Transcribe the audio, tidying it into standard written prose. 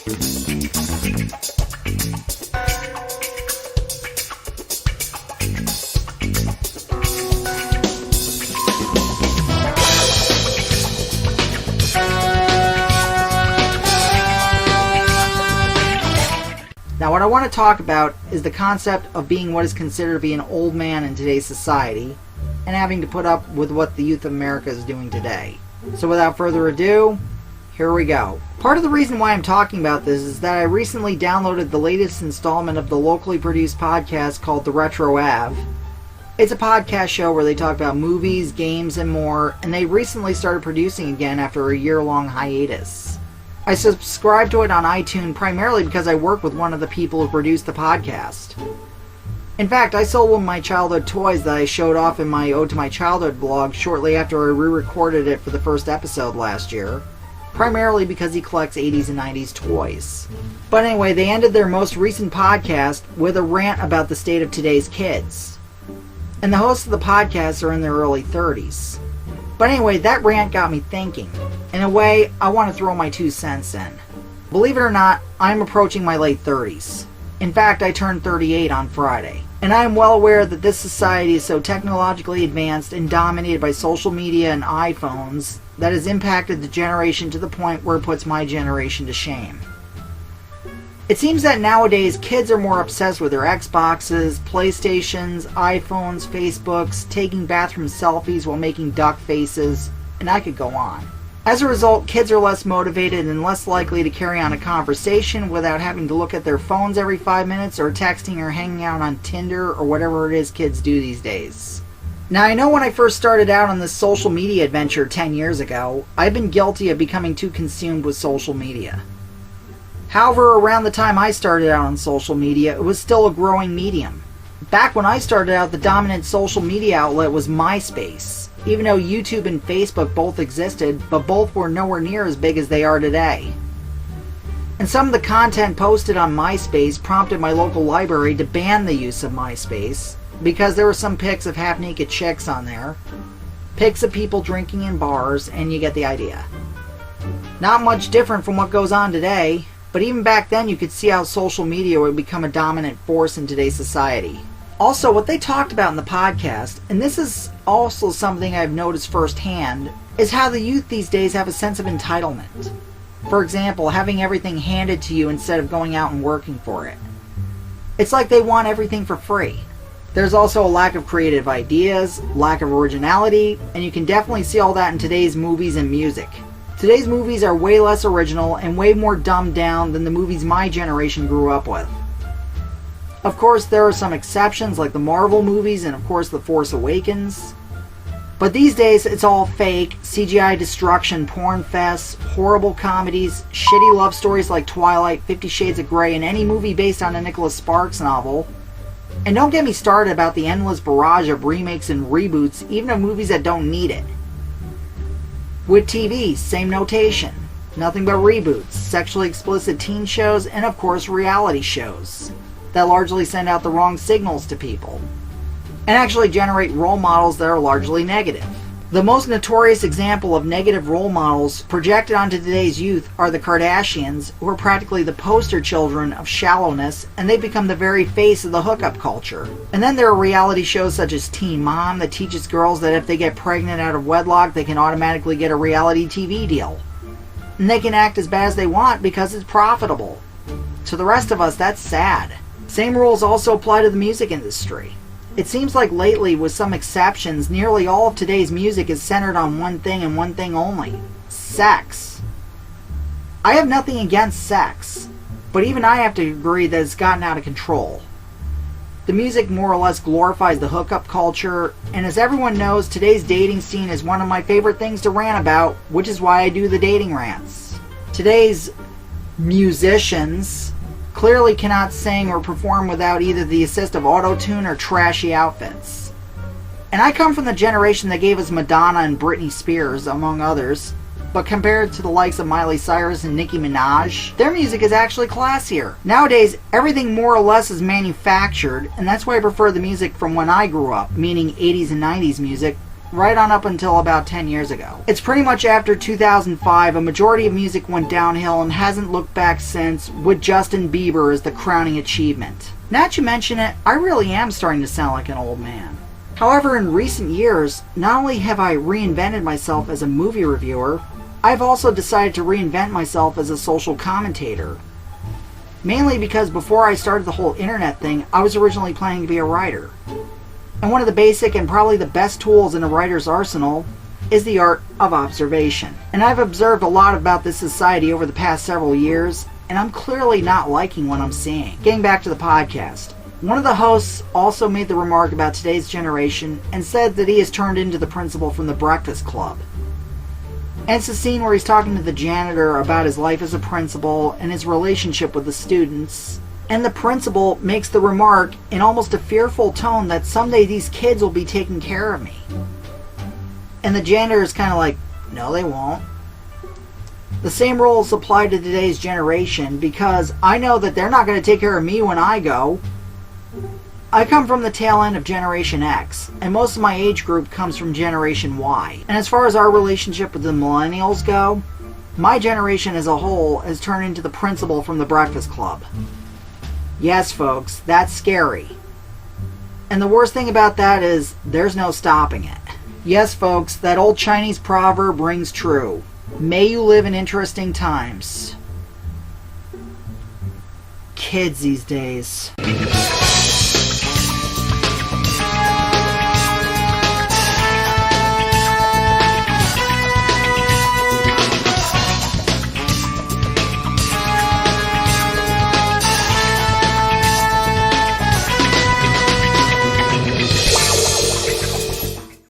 Now what I want to talk about is the concept of being what is considered to be an old man in today's society and having to put up with what the youth of America is doing today. So without further ado, here we go. Part of the reason why I'm talking about this is that I recently downloaded the latest installment of the locally produced podcast called The Retro Av. It's a podcast show where they talk about movies, games, and more, and they recently started producing again after a year-long hiatus. I subscribe to it on iTunes primarily because I work with one of the people who produced the podcast. In fact, I sold one of my childhood toys that I showed off in my Ode to My Childhood blog shortly after I re-recorded it for the first episode last year, primarily because he collects 80s and 90s toys. But anyway, they ended their most recent podcast with a rant about the state of today's kids. And the hosts of the podcast are in their early 30s. But anyway, that rant got me thinking. In a way, I want to throw my 2 cents in. Believe it or not, I'm approaching my late 30s. In fact, I turned 38 on Friday. And I am well aware that this society is so technologically advanced and dominated by social media and iPhones that has impacted the generation to the point where it puts my generation to shame. It seems that nowadays kids are more obsessed with their Xboxes, PlayStations, iPhones, Facebooks, taking bathroom selfies while making duck faces, and I could go on. As a result, kids are less motivated and less likely to carry on a conversation without having to look at their phones every 5 minutes or texting or hanging out on Tinder or whatever it is kids do these days. Now, I know when I first started out on this social media adventure 10 years ago, I've been guilty of becoming too consumed with social media. However, around the time I started out on social media, it was still a growing medium. Back when I started out, the dominant social media outlet was MySpace, even though YouTube and Facebook both existed, but both were nowhere near as big as they are today. And some of the content posted on MySpace prompted my local library to ban the use of MySpace, because there were some pics of half-naked chicks on there, pics of people drinking in bars, and you get the idea. Not much different from what goes on today. But even back then you could see how social media would become a dominant force in today's society. Also, what they talked about in the podcast, and this is also something I've noticed firsthand, is how the youth these days have a sense of entitlement. For example, having everything handed to you instead of going out and working for it. It's like they want everything for free. There's also a lack of creative ideas, lack of originality, and you can definitely see all that in today's movies and music. Today's movies are way less original and way more dumbed down than the movies my generation grew up with. Of course, there are some exceptions like the Marvel movies and of course The Force Awakens. But these days it's all fake, CGI destruction, porn fests, horrible comedies, shitty love stories like Twilight, 50 Shades of Grey, and any movie based on a Nicholas Sparks novel. And don't get me started about the endless barrage of remakes and reboots, even of movies that don't need it. With TV, same notation. Nothing but reboots, sexually explicit teen shows, and of course reality shows that largely send out the wrong signals to people and actually generate role models that are largely negative. The most notorious example of negative role models projected onto today's youth are the Kardashians, who are practically the poster children of shallowness, and they've become the very face of the hookup culture. And then there are reality shows such as Teen Mom that teaches girls that if they get pregnant out of wedlock, they can automatically get a reality TV deal. And they can act as bad as they want because it's profitable. To the rest of us, that's sad. Same rules also apply to the music industry. It seems like lately, with some exceptions, nearly all of today's music is centered on one thing and one thing only: sex. I have nothing against sex, but even I have to agree that it's gotten out of control. The music more or less glorifies the hookup culture, and as everyone knows, today's dating scene is one of my favorite things to rant about, which is why I do the dating rants. Today's musicians clearly cannot sing or perform without either the assist of auto-tune or trashy outfits. And I come from the generation that gave us Madonna and Britney Spears, among others, but compared to the likes of Miley Cyrus and Nicki Minaj, their music is actually classier. Nowadays, everything more or less is manufactured, and that's why I prefer the music from when I grew up, meaning 80s and 90s music, right on up until about 10 years ago. It's pretty much after 2005, a majority of music went downhill and hasn't looked back since, with Justin Bieber as the crowning achievement. Now that you mention it, I really am starting to sound like an old man. However, in recent years, not only have I reinvented myself as a movie reviewer, I've also decided to reinvent myself as a social commentator. Mainly because before I started the whole internet thing, I was originally planning to be a writer. And one of the basic and probably the best tools in a writer's arsenal is the art of observation. And I've observed a lot about this society over the past several years, and I'm clearly not liking what I'm seeing. Getting back to the podcast, one of the hosts also made the remark about today's generation and said that he has turned into the principal from the Breakfast Club. And it's a scene where he's talking to the janitor about his life as a principal and his relationship with the students. And the principal makes the remark in almost a fearful tone that someday these kids will be taking care of me. And the janitor is kind of like, no they won't. The same rules apply to today's generation because I know that they're not going to take care of me when I go. I come from the tail end of Generation X, and most of my age group comes from Generation Y. And as far as our relationship with the millennials go, my generation as a whole has turned into the principal from the Breakfast Club. Yes, folks, that's scary. And the worst thing about that is, there's no stopping it. Yes, folks, that old Chinese proverb rings true. May you live in interesting times. Kids these days.